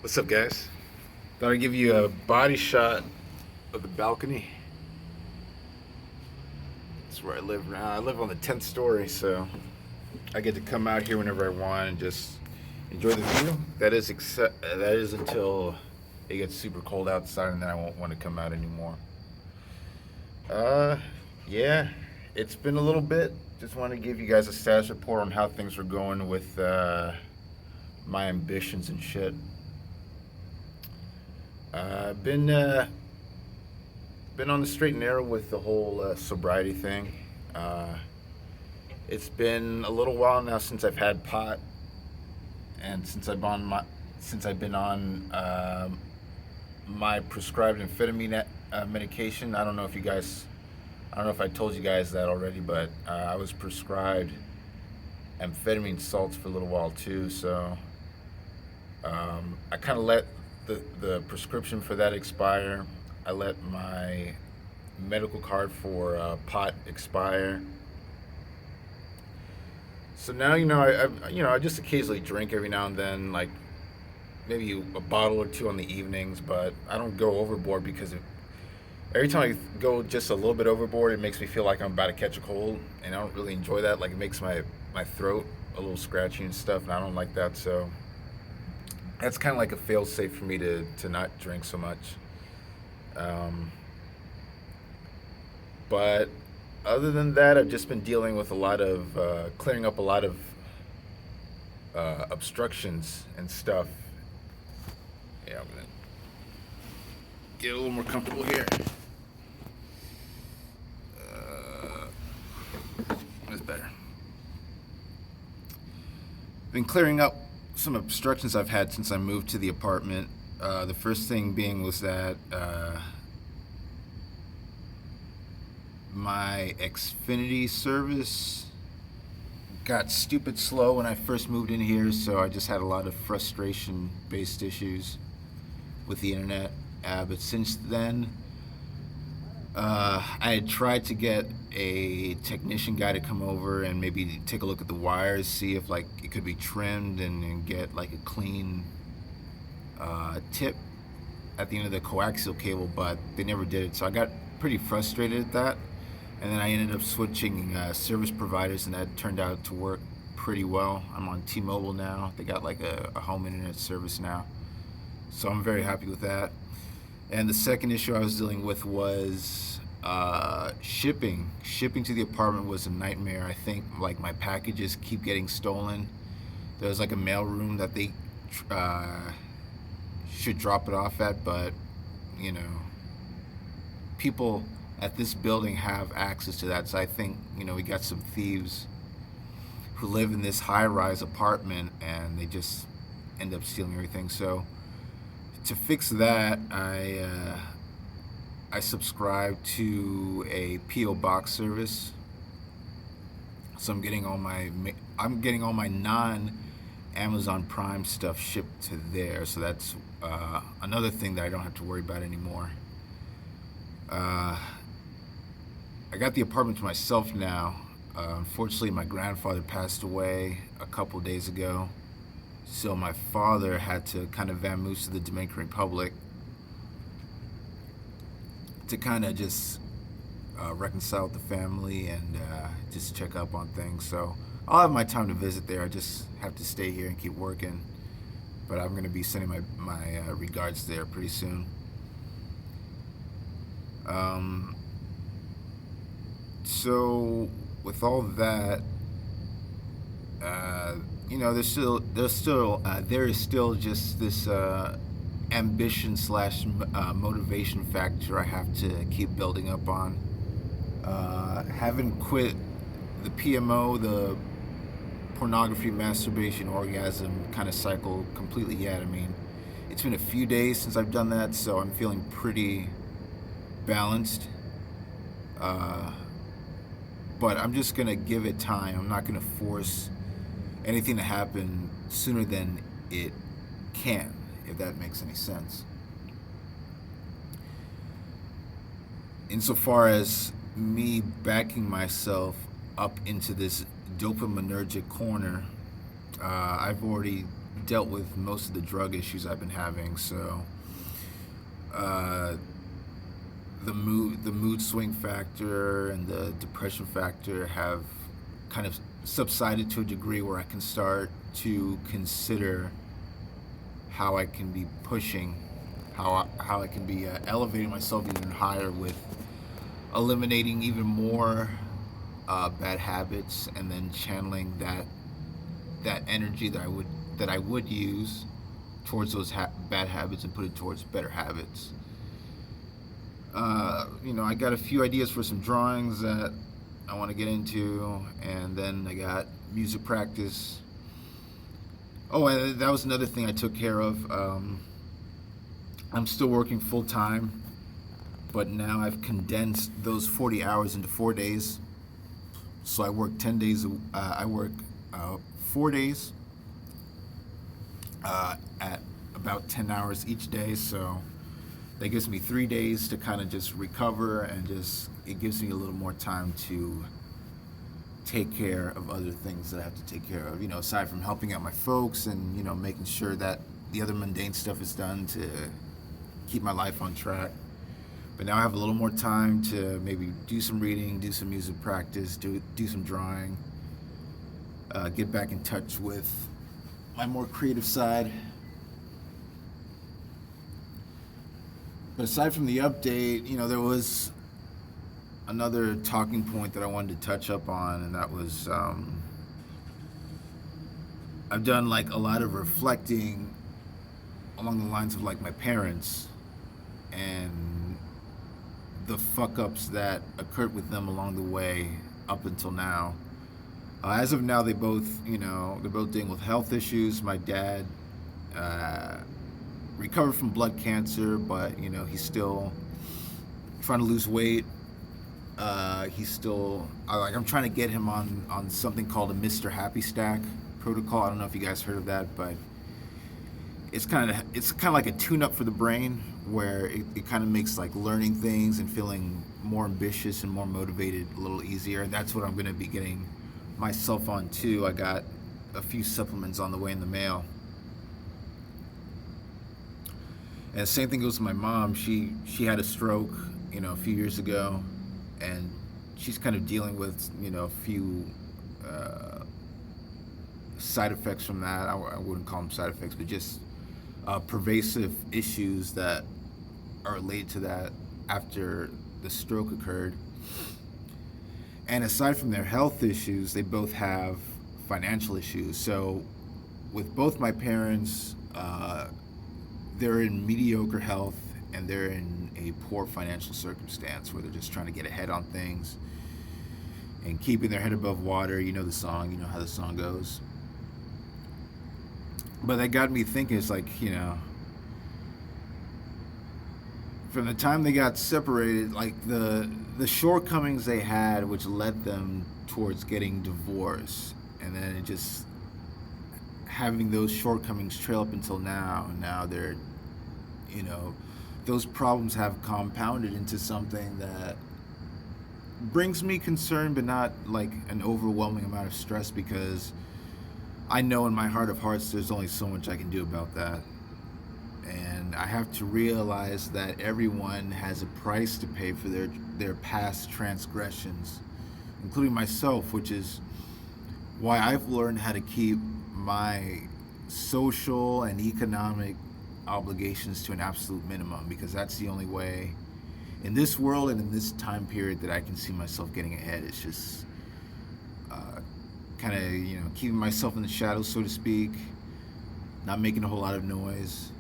What's up, guys? Thought I'd give you a body shot of the balcony. That's where I live now. I live on the 10th story, so I get to come out here whenever I want and just enjoy the view. That is until it gets super cold outside, and then I won't want to come out anymore. Uh, yeah, it's been a little bit. Just want to give you guys a status report on how things are going with my ambitions and shit. Been on the straight and narrow with the whole sobriety thing. Uh, it's been a little while now since I've had pot, and since I've been on my prescribed amphetamine medication. I don't know if I told you guys that already, but I was prescribed amphetamine salts for a little while too. So I kind of let the prescription for that expire. I let my medical card for pot expire. So now I just occasionally drink every now and then, like maybe a bottle or two on the evenings, but I don't go overboard because every time I go just a little bit overboard, it makes me feel like I'm about to catch a cold, and I don't really enjoy that. Like it makes my throat a little scratchy and stuff, and I don't like that. So that's kind of like a fail safe for me to not drink so much. Um, but other than that, I've just been dealing with a lot of clearing up a lot of obstructions and stuff. Yeah, I'm gonna get a little more comfortable here. That's better. Been clearing up some obstructions I've had since I moved to the apartment. The first thing being was that my Xfinity service got stupid slow when I first moved in here, so I just had a lot of frustration-based issues with the internet. But since then, I had tried to get a technician guy to come over and maybe take a look at the wires, see if like it could be trimmed and get like a clean tip at the end of the coaxial cable, but they never did it. So I got pretty frustrated at that, and then I ended up switching service providers, and that turned out to work pretty well. I'm on T-Mobile now. They got like a home internet service now, so I'm very happy with that. And the second issue I was dealing with was shipping. Shipping to the apartment was a nightmare. I think like my packages keep getting stolen. There's like a mail room that they should drop it off at, but you know, people at this building have access to that. So I think we got some thieves who live in this high-rise apartment, and they just end up stealing everything. So to fix that, I subscribe to a PO box service. So I'm getting all my non Amazon Prime stuff shipped to there. So that's another thing that I don't have to worry about anymore. I got the apartment to myself now. Unfortunately, my grandfather passed away a couple days ago. So my father had to kind of vamoose to the Dominican Republic to kind of just reconcile with the family and just check up on things. So I'll have my time to visit there. I just have to stay here and keep working. But I'm going to be sending my regards there pretty soon. So with all that, there is still just this ambition slash motivation factor I have to keep building up on. Haven't quit the PMO, the pornography, masturbation, orgasm kind of cycle completely yet. I mean, it's been a few days since I've done that, so I'm feeling pretty balanced. But I'm just gonna give it time. I'm not gonna force anything to happen sooner than it can, if that makes any sense. Insofar as me backing myself up into this dopaminergic corner, I've already dealt with most of the drug issues I've been having. So uh, the mood swing factor and the depression factor have kind of subsided to a degree where I can start to consider how I can be pushing, how I can be elevating myself even higher with eliminating even more bad habits, and then channeling that energy that I would use towards those bad habits and put it towards better habits. I got a few ideas for some drawings that I want to get into, and then I got music practice. Oh, and that was another thing I took care of. I'm still working full time, but now I've condensed those 40 hours into 4 days. So I work 10 days. I work 4 days at about 10 hours each day. So that gives me 3 days to kind of just recover, and just it gives me a little more time to take care of other things that I have to take care of. Aside from helping out my folks and making sure that the other mundane stuff is done to keep my life on track. But now I have a little more time to maybe do some reading, do some music practice, do some drawing, get back in touch with my more creative side. But aside from the update, there was another talking point that I wanted to touch up on, and that was I've done like a lot of reflecting along the lines of like my parents and the fuck ups that occurred with them along the way up until now. As of now, they're both dealing with health issues. My dad recovered from blood cancer, but he's still trying to lose weight. He's still I'm trying to get him on something called a Mr. Happy Stack protocol. I don't know if you guys heard of that, but it's kind of like a tune-up for the brain, where it kind of makes like learning things and feeling more ambitious and more motivated a little easier. And that's what I'm going to be getting myself on too. I got a few supplements on the way in the mail. And the same thing goes to my mom. She had a stroke, a few years ago, and she's kind of dealing with a few side effects from that. I wouldn't call them side effects, but just pervasive issues that are related to that after the stroke occurred. And aside from their health issues, they both have financial issues. So with both my parents, they're in mediocre health, and they're in a poor financial circumstance where they're just trying to get ahead on things and keeping their head above water. The song, how the song goes. But that got me thinking, it's like, from the time they got separated, like the shortcomings they had, which led them towards getting divorced, and then it just having those shortcomings trail up until now. And now they're, those problems have compounded into something that brings me concern, but not like an overwhelming amount of stress, because I know in my heart of hearts there's only so much I can do about that. And I have to realize that everyone has a price to pay for their past transgressions, including myself, which is why I've learned how to keep my social and economic obligations to an absolute minimum, because that's the only way in this world and in this time period that I can see myself getting ahead. It's just kind of keeping myself in the shadows, so to speak, not making a whole lot of noise,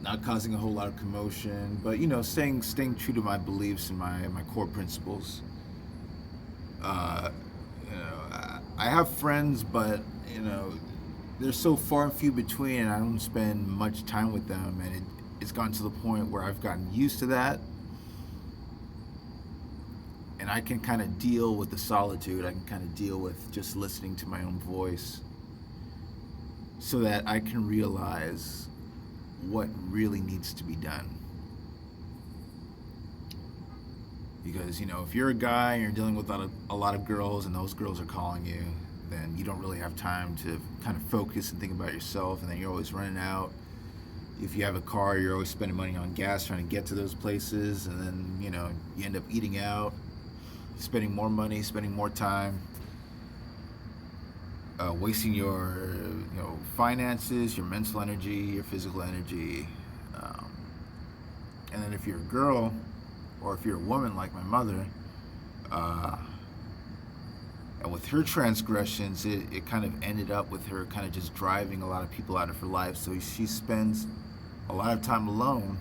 not causing a whole lot of commotion, but staying true to my beliefs and my core principles. I have friends, but they're so far and few between, and I don't spend much time with them, and it's gotten to the point where I've gotten used to that, and I can kind of deal with the solitude. I can kind of deal with just listening to my own voice, so that I can realize what really needs to be done. Because if you're a guy and you're dealing with a lot of girls, and those girls are calling you, then you don't really have time to kind of focus and think about yourself, and then you're always running out. If you have a car, you're always spending money on gas trying to get to those places, and then you end up eating out, spending more money, spending more time, wasting your finances, your mental energy, your physical energy. And then if you're a girl, or if you're a woman like my mother, and with her transgressions, it kind of ended up with her kind of just driving a lot of people out of her life. So she spends a lot of time alone,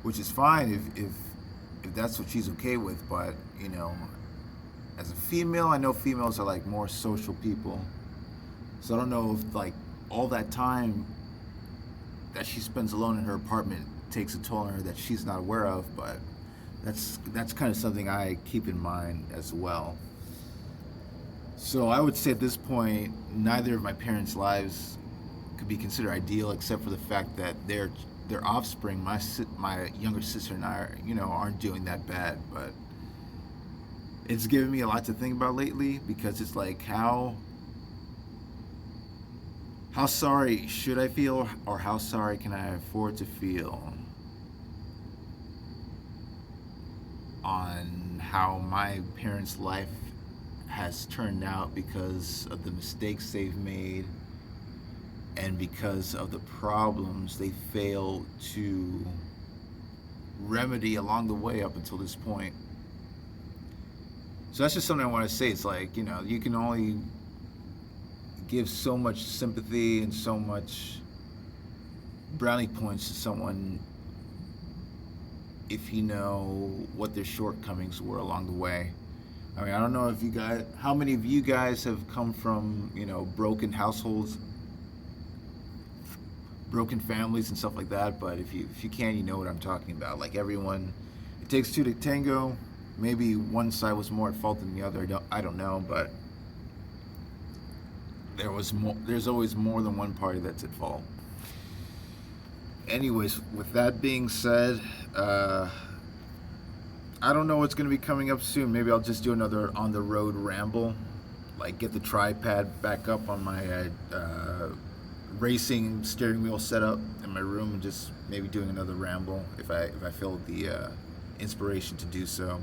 which is fine if that's what she's okay with. But as a female, I know females are like more social people. So I don't know if like all that time that she spends alone in her apartment takes a toll on her that she's not aware of, but that's kind of something I keep in mind as well. So I would say at this point, neither of my parents' lives could be considered ideal, except for the fact that their offspring, my younger sister and I, aren't doing that bad. But it's given me a lot to think about lately, because it's like how sorry should I feel, or how sorry can I afford to feel on how my parents' life has turned out because of the mistakes they've made and because of the problems they failed to remedy along the way up until this point. So that's just something I want to say. It's like, you can only give so much sympathy and so much brownie points to someone if you know what their shortcomings were along the way. I mean, I don't know how many of you guys have come from, broken households, broken families and stuff like that, but if you can, you know what I'm talking about. Like everyone, it takes two to tango. Maybe one side was more at fault than the other. I don't know, but there's always more than one party that's at fault. Anyways, with that being said, I don't know what's going to be coming up soon. Maybe I'll just do another on the road ramble, like get the tripod back up on my racing steering wheel setup in my room, and just maybe doing another ramble if I feel the inspiration to do so.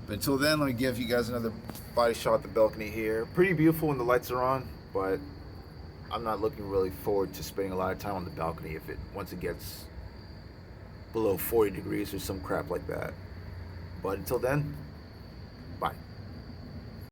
But until then, let me give you guys another body shot at the balcony here. Pretty beautiful when the lights are on, but I'm not looking really forward to spending a lot of time on the balcony once it gets below 40 degrees or some crap like that. But until then, bye.